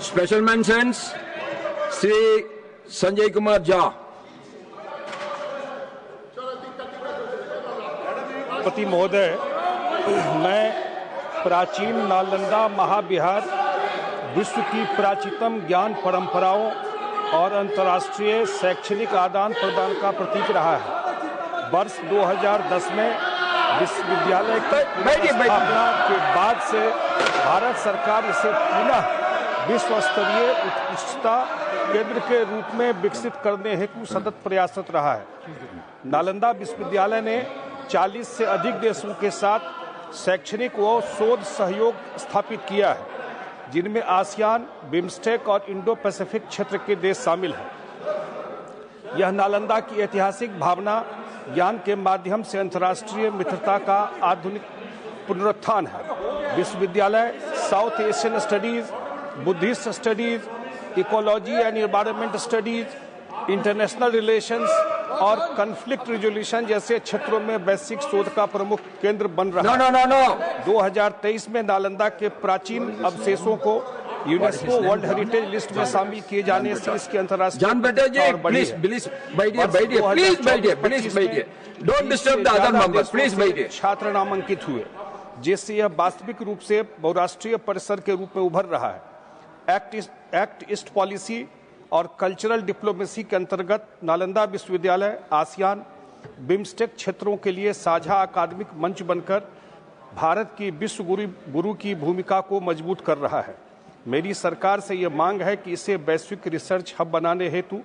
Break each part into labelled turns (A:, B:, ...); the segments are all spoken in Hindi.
A: Special mentions, Sri Sanjay Kumar Jha.
B: पति महोदय, मैं प्राचीन नालंदा महाविहार विश्व की प्राचीनतम ज्ञान परंपराओं और अंतर्राष्ट्रीय शैक्षणिक आदान प्रदान का प्रतीक रहा है। वर्ष 2010 में विश्वविद्यालय की स्थापना के बाद से भारत सरकार इसे पुनः विश्व स्तरीय उत्कृष्टता केंद्र के रूप में विकसित करने हेतु सतत प्रयासरत रहा है। नालंदा विश्वविद्यालय ने 40 से अधिक देशों के साथ शैक्षणिक व शोध सहयोग स्थापित किया है, जिनमें आसियान, बिम्स्टेक और इंडो पैसिफिक क्षेत्र के देश शामिल हैं। यह नालंदा की ऐतिहासिक भावना ज्ञान के माध्यम से अंतर्राष्ट्रीय मित्रता का आधुनिक पुनरुत्थान है। विश्वविद्यालय south Asian studies, Buddhist studies, ecology and environment studies, international relations और कॉन्फ्लिक्ट रिजोल्यूशन जैसे क्षेत्रों में वैश्विक शोध का प्रमुख केंद्र बन रहा है। 2023 में नालंदा के प्राचीन अवशेषों को यूनेस्को वर्ल्ड हेरिटेज लिस्ट में शामिल किए जाने से इसकी अंतर्राष्ट्रीय छात्र नामांकित हुए, जिससे यह वास्तविक रूप से बहुराष्ट्रीय परिसर के रूप में उभर रहा है। एक्ट ईस्ट पॉलिसी और कल्चरल डिप्लोमेसी के अंतर्गत नालंदा विश्वविद्यालय आसियान, बिम्स्टेक क्षेत्रों के लिए साझा अकादमिक मंच बनकर भारत की विश्व गुरु की भूमिका को मजबूत कर रहा है। मेरी सरकार से यह मांग है कि इसे वैश्विक रिसर्च हब बनाने हेतु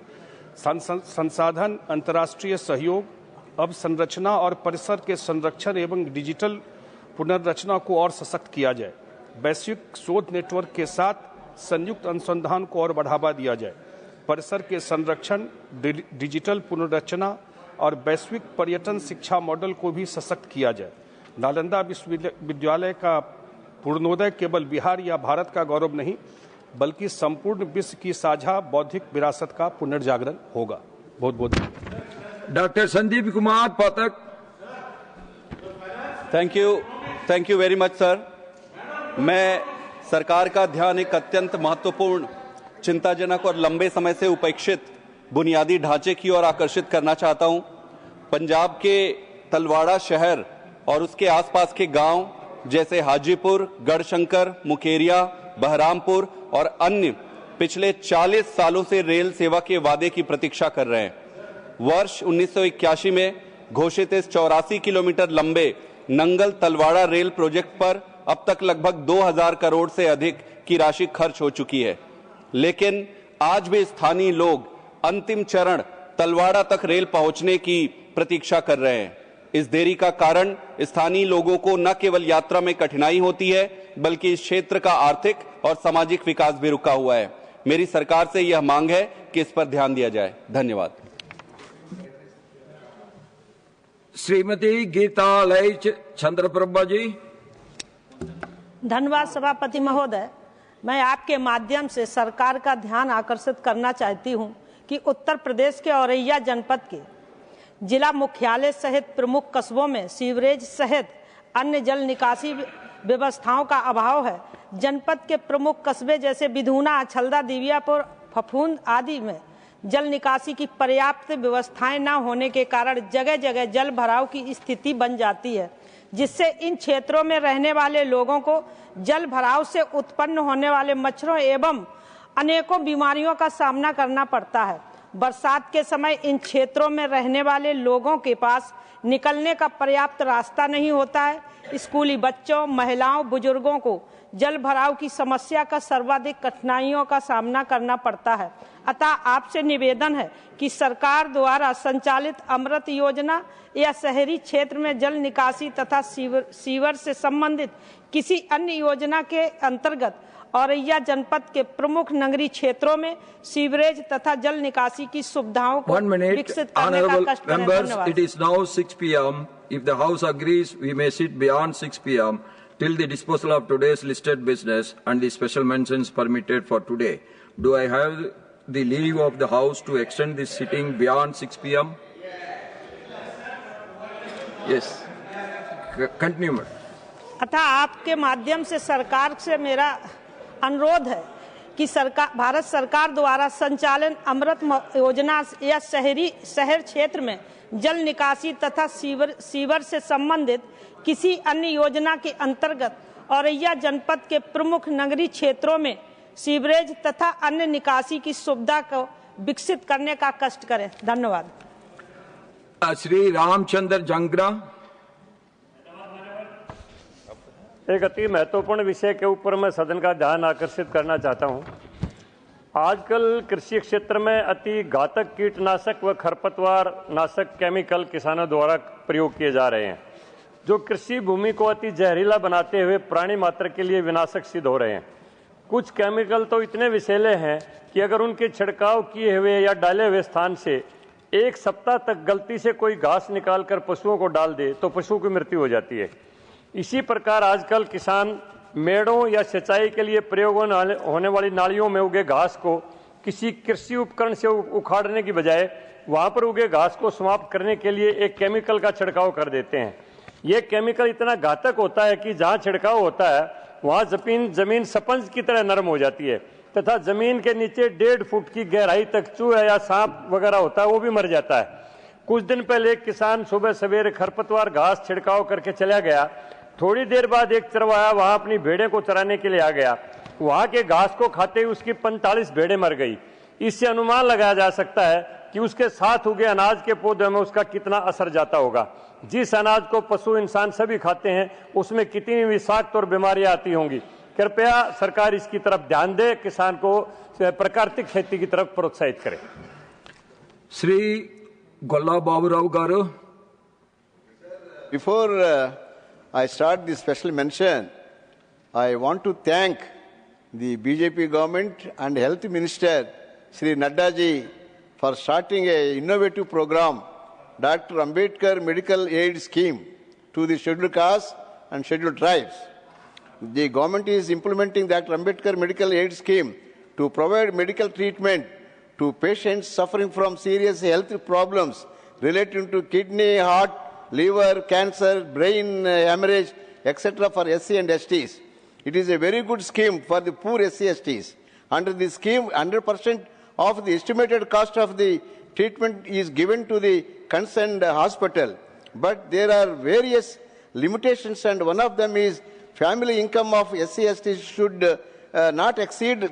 B: संसाधन, अंतर्राष्ट्रीय सहयोग, अवसंरचना और परिसर के संरक्षण एवं डिजिटल पुनर्रचना को और सशक्त किया जाए। वैश्विक शोध नेटवर्क के साथ संयुक्त अनुसंधान को और बढ़ावा दिया जाए। परिसर के संरक्षण, डिजिटल पुनर्रचना और वैश्विक पर्यटन शिक्षा मॉडल को भी सशक्त किया जाए। नालंदा विश्वविद्यालय का पूर्णोदय केवल बिहार या भारत का गौरव नहीं, बल्कि संपूर्ण विश्व की साझा बौद्धिक विरासत का पुनर्जागरण होगा। बहुत बहुत
A: doctor Sandeep Kumar Pathak.
C: Thank you very much sir. मैं सरकार का ध्यान एक अत्यंत महत्वपूर्ण, चिंताजनक और लंबे समय से उपेक्षित बुनियादी ढांचे की ओर आकर्षित करना चाहता हूं। पंजाब के तलवाड़ा शहर और उसके आसपास के गांव जैसे हाजीपुर, गढ़शंकर, मुकेरिया, बहरामपुर और अन्य पिछले 40 सालों से रेल सेवा के वादे की प्रतीक्षा कर रहे हैं। वर्ष 1981 में घोषित इस 84 किलोमीटर लंबे नंगल तलवाड़ा रेल प्रोजेक्ट पर अब तक लगभग 2000 करोड़ से अधिक की राशि खर्च हो चुकी है, लेकिन आज भी स्थानीय लोग अंतिम चरण तलवाड़ा तक रेल पहुंचने की प्रतीक्षा कर रहे हैं। इस देरी का कारण स्थानीय लोगों को न केवल यात्रा में कठिनाई होती है, बल्कि इस क्षेत्र का आर्थिक और सामाजिक विकास भी रुका हुआ है। मेरी सरकार से यह मांग है कि इस पर ध्यान दिया जाए। धन्यवाद।
A: श्रीमती गीता लय चंद्रप्रभा जी।
D: धन्यवाद सभापति महोदय। मैं आपके माध्यम से सरकार का ध्यान आकर्षित करना चाहती हूं कि उत्तर प्रदेश के औरैया जनपद के जिला मुख्यालय सहित प्रमुख कस्बों में सीवरेज सहित अन्य जल निकासी व्यवस्थाओं का अभाव है। जनपद के प्रमुख कस्बे जैसे बिधूना, छलदा, दिव्यापुर, फफूंद आदि में जल निकासी की पर्याप्त व्यवस्थाएं न होने के कारण जगह जगह जल भराव की स्थिति बन जाती है, जिससे इन क्षेत्रों में रहने वाले लोगों को जल भराव से उत्पन्न होने वाले मच्छरों एवं अनेकों बीमारियों का सामना करना पड़ता है। बरसात के समय इन क्षेत्रों में रहने वाले लोगों के पास निकलने का पर्याप्त रास्ता नहीं होता है। स्कूली बच्चों, महिलाओं, बुजुर्गों को जल भराव की समस्या का सर्वाधिक कठिनाइयों का सामना करना पड़ता है। अतः आपसे निवेदन है कि सरकार द्वारा संचालित अमृत योजना या शहरी क्षेत्र में जल निकासी तथा सीवर से संबंधित किसी अन्य योजना के अंतर्गत औरैया जनपद के प्रमुख नगरीय क्षेत्रों में सीवरेज तथा जल निकासी की सुविधाओं को विकसित करने का कष्ट करें। धन्यवाद।
A: It is now 6 p.m. If the House agrees, we may sit beyond 6 p.m. till the disposal of today's listed business and the special mentions permitted for today. Do I have the leave of the House to extend this sitting beyond 6 p.m.? Yes. Continue.
D: अतः आपके माध्यम से सरकार से मेरा अनुरोध है कि भारत सरकार द्वारा संचालन अमृत योजना या शहर क्षेत्र में जल निकासी तथा सीवर से संबंधित किसी अन्य योजना के अंतर्गत औरैया जनपद के प्रमुख नगरीय क्षेत्रों में सीवरेज तथा अन्य निकासी की सुविधा को विकसित करने का कष्ट करें। धन्यवाद।
A: श्री रामचंद्र जंगरा।
E: एक अति महत्वपूर्ण विषय के ऊपर मैं सदन का ध्यान आकर्षित करना चाहता हूं। आजकल कृषि क्षेत्र में अति घातक कीटनाशक व खरपतवार नाशक केमिकल किसानों द्वारा प्रयोग किए जा रहे हैं, जो कृषि भूमि को अति जहरीला बनाते हुए प्राणी मात्र के लिए विनाशक सिद्ध हो रहे हैं। कुछ केमिकल तो इतने विषैले हैं कि अगर उनके छिड़काव किए हुए या डाले हुए स्थान से एक सप्ताह तक गलती से कोई घास निकालकर पशुओं को डाल दे तो पशुओं की मृत्यु हो जाती है। इसी प्रकार आजकल किसान मेड़ों या सिंचाई के लिए प्रयोग होने वाली नालियों में उगे घास को किसी कृषि उपकरण से उखाड़ने की बजाय वहां पर उगे घास को समाप्त करने के लिए एक केमिकल का छिड़काव कर देते हैं। यह केमिकल इतना घातक होता है कि जहां छिड़काव होता है वहां जमीन स्पंज की तरह नरम हो जाती है तथा जमीन के नीचे 1.5 फुट की गहराई तक चूहा या सांप वगैरह होता है, वो भी मर जाता है। कुछ दिन पहले एक किसान सुबह सवेरे खरपतवार घास छिड़काव करके चला गया। थोड़ी देर बाद एक चरवाहा वहां अपनी भेड़ें को चराने के लिए आ गया। वहां के घास को खाते हुए उसकी 45 भेड़ें मर गई। इससे अनुमान लगाया जा सकता है कि उसके साथ उगे अनाज के पौधे में उसका कितना असर जाता होगा। जिस अनाज को पशु इंसान सभी खाते हैं उसमें कितनी विषाक्त और बीमारियां आती होंगी। कृपया सरकार इसकी तरफ ध्यान दे, किसान को प्राकृतिक खेती की तरफ प्रोत्साहित करे।
A: श्री गोल्ला बाबूराव गारू।
F: Before I start the special mention, I want to thank the BJP government and Health Minister Shri Nadda ji for starting an innovative program, Dr. Ambedkar Medical Aid Scheme, to the scheduled castes and scheduled tribes. The government is implementing Dr. Ambedkar Medical Aid Scheme to provide medical treatment to patients suffering from serious health problems relating to kidney, heart, liver, cancer, brain hemorrhage, etc. for SC and STs. It is a very good scheme for the poor SC STs. Under the scheme, 100% of the estimated cost of the treatment is given to the concerned hospital. But there are various limitations, and one of them is family income of SC STs should not exceed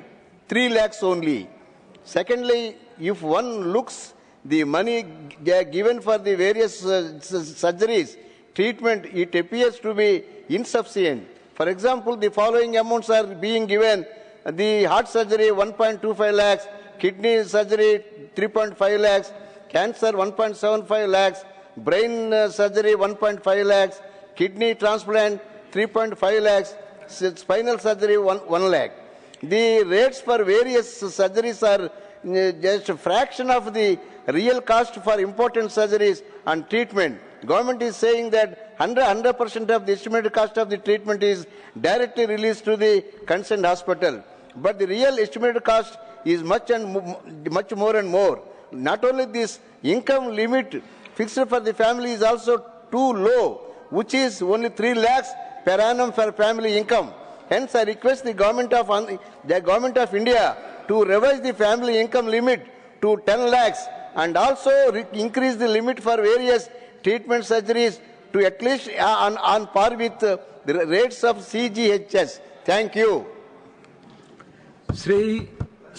F: 3 lakhs only. Secondly, if one looks the money given for the various surgeries, treatment, it appears to be insufficient. For example, the following amounts are being given: the heart surgery 1.25 lakhs, kidney surgery 3.5 lakhs, cancer 1.75 lakhs, brain surgery 1.5 lakhs, kidney transplant 3.5 lakhs, spinal surgery 1 lakh. The rates for various surgeries are just a fraction of the real cost for important surgeries and treatment. Government is saying that 100% of the estimated cost of the treatment is directly released to the concerned hospital. But the real estimated cost is much more and more. Not only this, income limit fixed for the family is also too low, which is only 3 lakhs per annum for family income. Hence, I request the government of India to revise the family income limit to 10 lakhs and also increase the limit for various treatment surgeries to at least on par with the rates of CGHS. Thank you.
A: Shri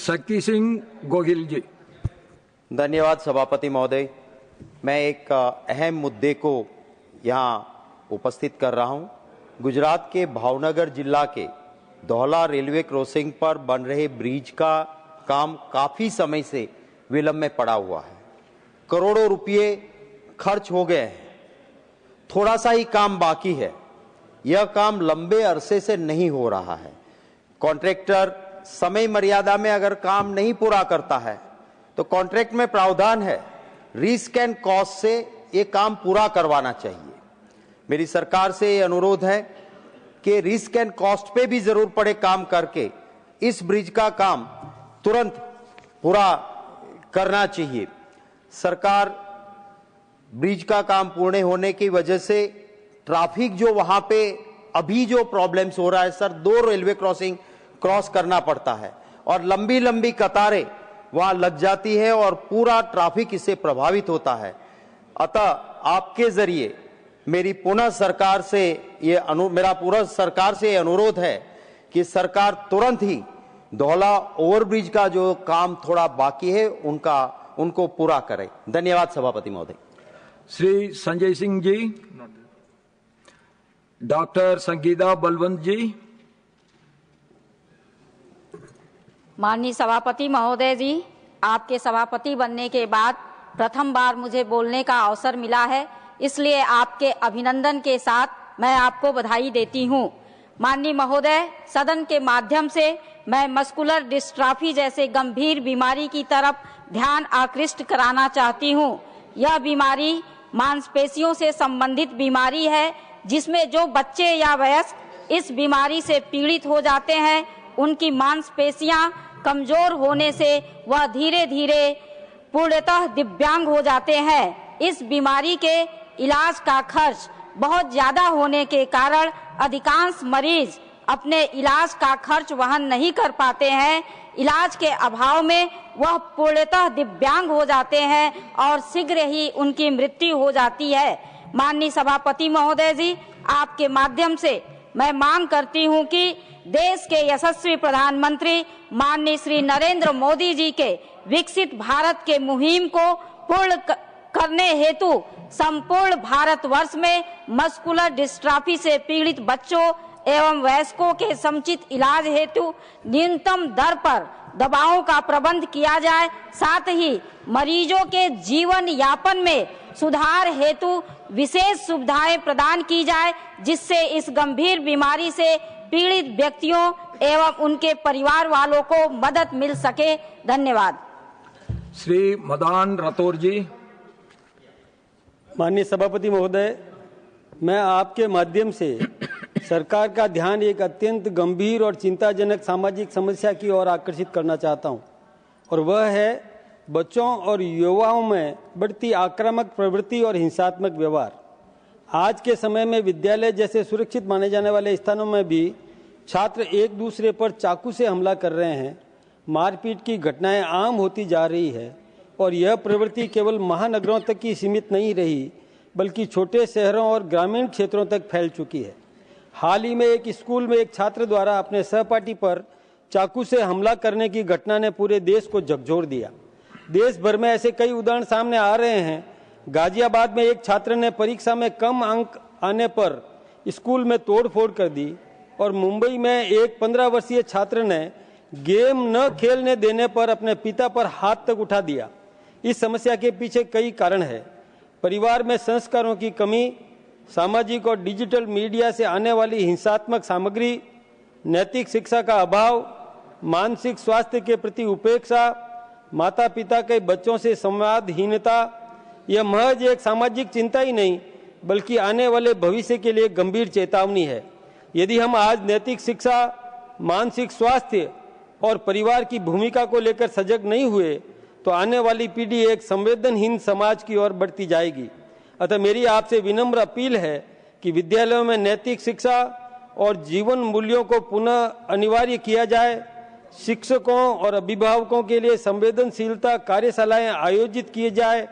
A: Shakti Singh Gohil जी।
G: धन्यवाद सभापति महोदय। मैं एक अहम मुद्दे को यहाँ उपस्थित कर रहा हूँ। गुजरात के भावनगर जिला के धौला रेलवे क्रॉसिंग पर बन रहे ब्रिज का काम काफी समय से विलंब में पड़ा हुआ है। करोड़ों रुपए खर्च हो गए हैं, थोड़ा सा ही काम बाकी है। यह काम लंबे अरसे से नहीं हो रहा है। कॉन्ट्रैक्टर समय मर्यादा में अगर काम नहीं पूरा करता है तो कॉन्ट्रैक्ट में प्रावधान है, रिस्क एंड कॉस्ट से ये काम पूरा करवाना चाहिए। मेरी सरकार से ये अनुरोध है कि रिस्क एंड कॉस्ट पे भी जरूर पड़े काम करके इस ब्रिज का काम तुरंत पूरा करना चाहिए। सरकार ब्रिज का काम पूर्ण होने की वजह से ट्रैफिक जो वहां पे अभी जो प्रॉब्लम्स हो रहा है सर, 2 रेलवे क्रॉसिंग क्रॉस करना पड़ता है और लंबी लंबी कतारें वहां लग जाती है और पूरा ट्रैफिक इससे प्रभावित होता है। अतः आपके जरिए मेरा पूरा सरकार से अनुरोध है कि सरकार तुरंत ही धौला ओवरब्रिज का जो काम थोड़ा बाकी है उनको पूरा करे। धन्यवाद सभापति महोदय।
A: श्री संजय सिंह जी, डॉक्टर संगीता बलवंत जी।
H: माननीय सभापति महोदय जी, आपके सभापति बनने के बाद प्रथम बार मुझे बोलने का अवसर मिला है, इसलिए आपके अभिनंदन के साथ मैं आपको बधाई देती हूं। माननीय महोदय, सदन के माध्यम से मैं मस्कुलर डिस्ट्राफी जैसे गंभीर बीमारी की तरफ ध्यान आकृष्ट कराना चाहती हूं। यह बीमारी मांसपेशियों से संबंधित बीमारी है, जिसमें जो बच्चे या वयस्क इस बीमारी से पीड़ित हो जाते हैं, उनकी मांसपेशियां कमजोर होने से वह धीरे धीरे पूर्णतः दिव्यांग हो जाते हैं। इस बीमारी के इलाज का खर्च बहुत ज्यादा होने के कारण अधिकांश मरीज अपने इलाज का खर्च वहन नहीं कर पाते हैं। इलाज के अभाव में वह पूर्णतः दिव्यांग हो जाते हैं और शीघ्र ही उनकी मृत्यु हो जाती है। माननीय सभापति महोदय जी, आपके माध्यम से मैं मांग करती हूं कि देश के यशस्वी प्रधानमंत्री माननीय श्री नरेंद्र मोदी जी के विकसित भारत के मुहिम को पूर्ण करने हेतु संपूर्ण भारतवर्ष में मस्कुलर डिस्ट्राफी से पीड़ित बच्चों एवं वयस्कों के समुचित इलाज हेतु न्यूनतम दर पर दवाओं का प्रबंध किया जाए। साथ ही मरीजों के जीवन यापन में सुधार हेतु विशेष सुविधाएं प्रदान की जाए, जिससे इस गंभीर बीमारी से पीड़ित व्यक्तियों एवं उनके परिवार वालों को मदद मिल सके। धन्यवाद।
A: श्री मदान राठौर जी।
B: माननीय सभापति महोदय, मैं आपके माध्यम से सरकार का ध्यान एक अत्यंत गंभीर और चिंताजनक सामाजिक समस्या की ओर आकर्षित करना चाहता हूं, और वह है बच्चों और युवाओं में बढ़ती आक्रामक प्रवृत्ति और हिंसात्मक व्यवहार। आज के समय में विद्यालय जैसे सुरक्षित माने जाने वाले स्थानों में भी छात्र एक दूसरे पर चाकू से हमला कर रहे हैं। मारपीट की घटनाएं आम होती जा रही है और यह प्रवृत्ति केवल महानगरों तक ही सीमित नहीं रही, बल्कि छोटे शहरों और ग्रामीण क्षेत्रों तक फैल चुकी है। हाल ही में एक स्कूल में एक छात्र द्वारा अपने सहपाठी पर चाकू से हमला करने की घटना ने पूरे देश को झकझोर दिया। देश भर में ऐसे कई उदाहरण सामने आ रहे हैं। गाजियाबाद में एक छात्र ने परीक्षा में कम अंक आने पर स्कूल में तोड़फोड़ कर दी, और मुंबई में एक 15 वर्षीय छात्र ने गेम न खेलने देने पर अपने पिता पर हाथ तक उठा दिया। इस समस्या के पीछे कई कारण है। परिवार में संस्कारों की कमी, सामाजिक और डिजिटल मीडिया से आने वाली हिंसात्मक सामग्री, नैतिक शिक्षा का अभाव, मानसिक स्वास्थ्य के प्रति उपेक्षा, माता पिता के बच्चों से संवादहीनता, यह महज एक सामाजिक चिंता ही नहीं, बल्कि आने वाले भविष्य के लिए गंभीर चेतावनी है। यदि हम आज नैतिक शिक्षा, मानसिक स्वास्थ्य और परिवार की भूमिका को लेकर सजग नहीं हुए, तो आने वाली पीढ़ी एक संवेदनहीन समाज की ओर बढ़ती जाएगी। अतः मेरी आपसे विनम्र अपील है कि विद्यालयों में नैतिक शिक्षा और जीवन मूल्यों को पुनः अनिवार्य किया जाए। शिक्षकों और अभिभावकों के लिए संवेदनशीलता कार्यशालाएं आयोजित किए जाए।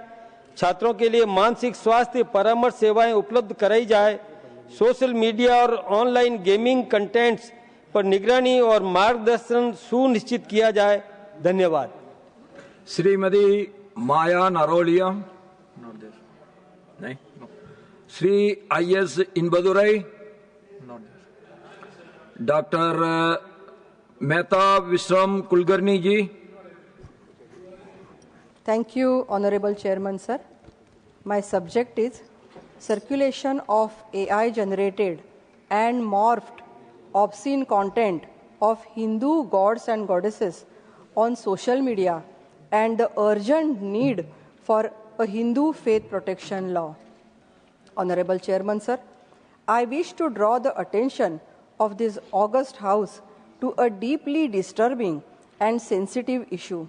B: छात्रों के लिए मानसिक स्वास्थ्य परामर्श सेवाएं उपलब्ध कराई जाए। सोशल मीडिया और ऑनलाइन गेमिंग कंटेंट्स पर निगरानी और मार्गदर्शन सुनिश्चित किया जाए। धन्यवाद।
A: श्रीमती माया नारोलिया। नहीं। श्री I.S. इनबदुरई। डॉक्टर मेहता विश्राम कुलकर्णी जी।
I: Thank you, Honorable Chairman, sir. My subject is circulation of AI-generated and morphed obscene content of Hindu gods and goddesses on social media and the urgent need for a Hindu faith protection law. Honorable Chairman, sir, I wish to draw the attention of this august House to a deeply disturbing and sensitive issue.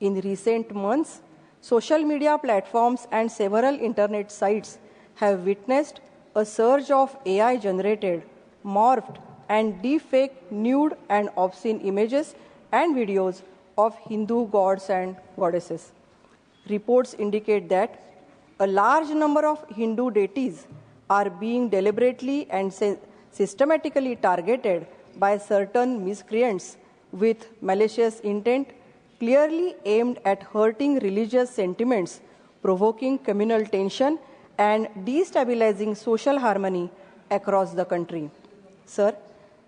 I: In recent months, social media platforms and several internet sites have witnessed a surge of AI-generated, morphed, and deepfake nude and obscene images and videos of Hindu gods and goddesses. Reports indicate that a large number of Hindu deities are being deliberately and systematically targeted by certain miscreants with malicious intent, clearly aimed at hurting religious sentiments, provoking communal tension, and destabilizing social harmony across the country. Sir,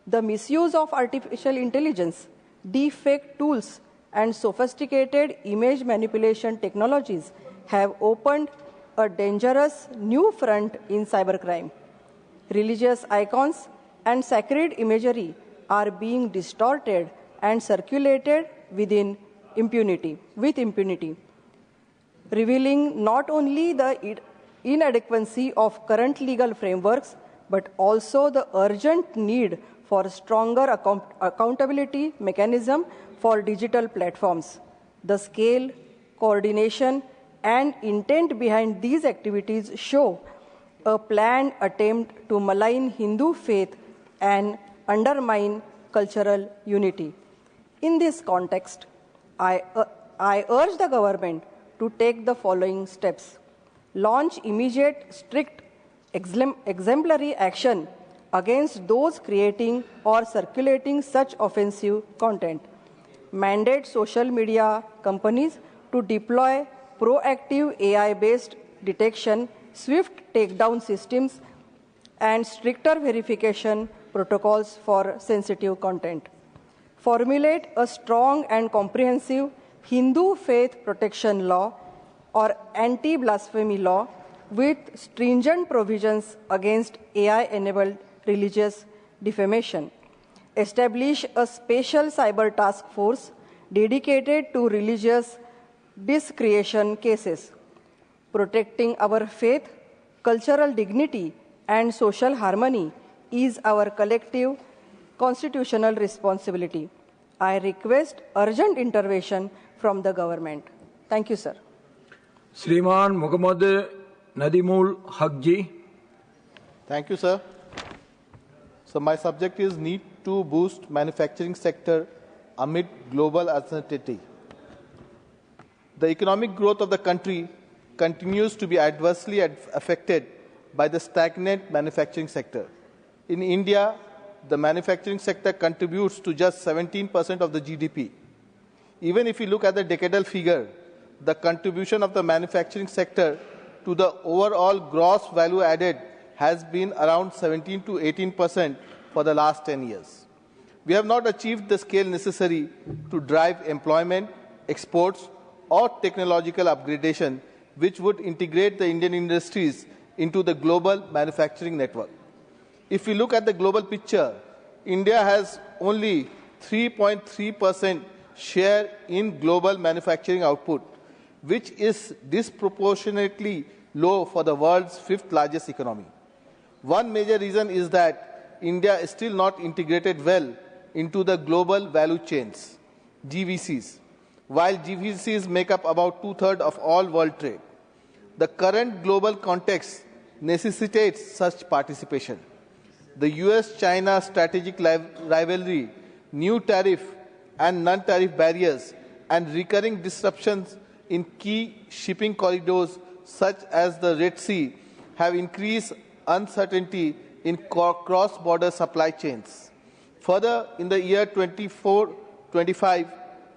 I: the misuse of artificial intelligence, deepfake tools, and sophisticated image manipulation technologies have opened a dangerous new front in cybercrime. Religious icons and sacred imagery are being distorted and circulated with impunity, revealing not only the inadequacy of current legal frameworks, but also the urgent need for stronger accountability mechanism for digital platforms. The scale, coordination, and intent behind these activities show a planned attempt to malign Hindu faith and undermine cultural unity. In this context, I urge the government to take the following steps. Launch immediate, strict, exemplary action against those creating or circulating such offensive content. Mandate social media companies to deploy proactive AI-based detection, swift takedown systems, and stricter verification protocols for sensitive content. Formulate a strong and comprehensive Hindu faith protection law or anti-blasphemy law with stringent provisions against AI-enabled religious defamation. Establish a special cyber task force dedicated to religious discretion cases. Protecting our faith, cultural dignity, and social harmony is our collective constitutional responsibility. I request urgent intervention from the government. Thank you, sir.
A: Shriman Muhammad Nadimul Haqji.
J: Thank you, sir. So my subject is need to boost manufacturing sector amid global uncertainty. The economic growth of the country continues to be adversely affected by the stagnant manufacturing sector. In India, the manufacturing sector contributes to just 17% of the GDP. Even if you look at the decadal figure, the contribution of the manufacturing sector to the overall gross value added has been around 17 to 18% for the last 10 years. We have not achieved the scale necessary to drive employment, exports, or technological upgradation, which would integrate the Indian industries into the global manufacturing network. If we look at the global picture, India has only 3.3% share in global manufacturing output, which is disproportionately low for the world's fifth largest economy. One major reason is that India is still not integrated well into the global value chains, GVCs, while GVCs make up about 2/3 of all world trade. The current global context necessitates such participation. The US-China strategic rivalry, new tariff and non-tariff barriers, and recurring disruptions in key shipping corridors such as the Red Sea have increased uncertainty in cross-border supply chains. Further, in the year 24-25,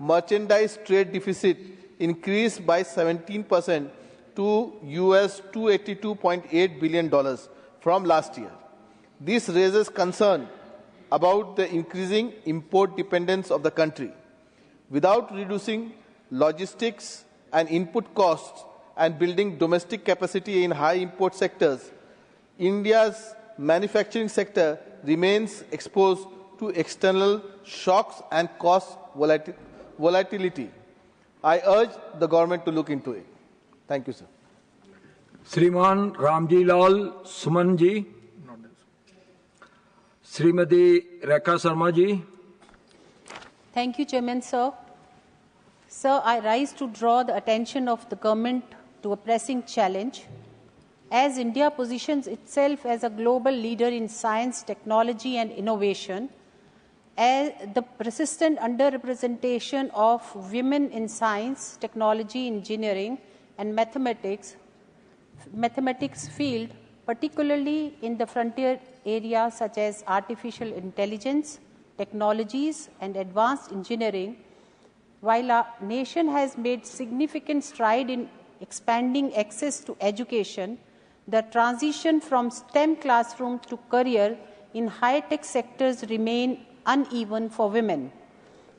J: merchandise trade deficit increased by 17% to US $282.8 billion from last year. This raises concern about the increasing import dependence of the country. Without reducing logistics and input costs and building domestic capacity in high import sectors, India's manufacturing sector remains exposed to external shocks and cost volatility. I urge the government to look into it. Thank you, sir.
A: Shriman Ramji Lal Sumanji. Srimati Rekha Sharma ji.
K: Thank you, Chairman, sir. Sir, I rise to draw the attention of the government to a pressing challenge. As India positions itself as a global leader in science, technology and innovation, as the persistent underrepresentation of women in science, technology, engineering, and mathematics field, particularly in the frontier areas such as artificial intelligence, technologies, and advanced engineering. While our nation has made significant stride in expanding access to education, the transition from STEM classroom to career in high-tech sectors remain uneven for women.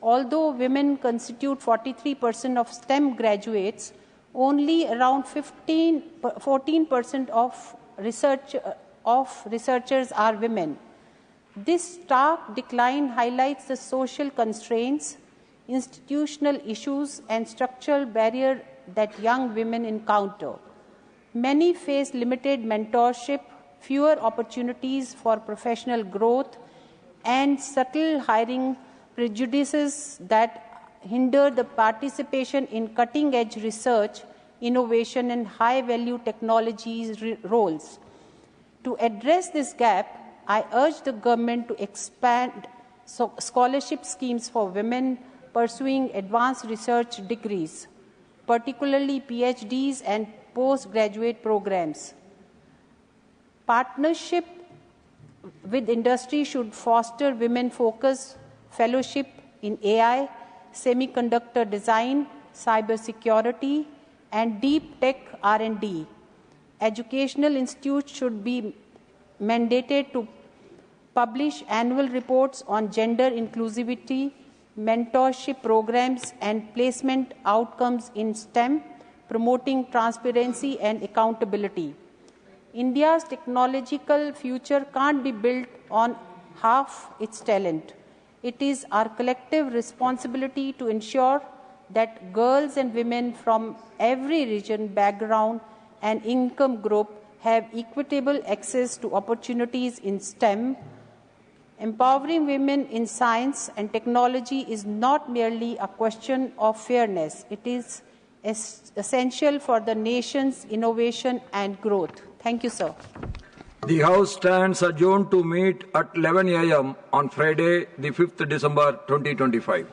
K: Although women constitute 43% of STEM graduates, only around 14% of researchers are women. This stark decline highlights the social constraints, institutional issues, and structural barriers that young women encounter. Many face limited mentorship, fewer opportunities for professional growth, and subtle hiring prejudices that hinder the participation in cutting-edge research, innovation, and high-value technologies roles. To address this gap, I urge the government to expand scholarship schemes for women pursuing advanced research degrees, particularly PhDs and postgraduate programs. Partnership with industry should foster women-focused fellowship in AI, semiconductor design, cybersecurity, and deep tech R&D. Educational institutes should be mandated to publish annual reports on gender inclusivity, mentorship programs, and placement outcomes in STEM, promoting transparency and accountability. India's technological future can't be built on half its talent. It is our collective responsibility to ensure that girls and women from every region, background, and income group have equitable access to opportunities in STEM. Empowering women in science and technology is not merely a question of fairness. It is essential for the nation's innovation and growth. Thank you, sir.
A: The House stands adjourned to meet at 11 a.m. on Friday, the 5th December 2025.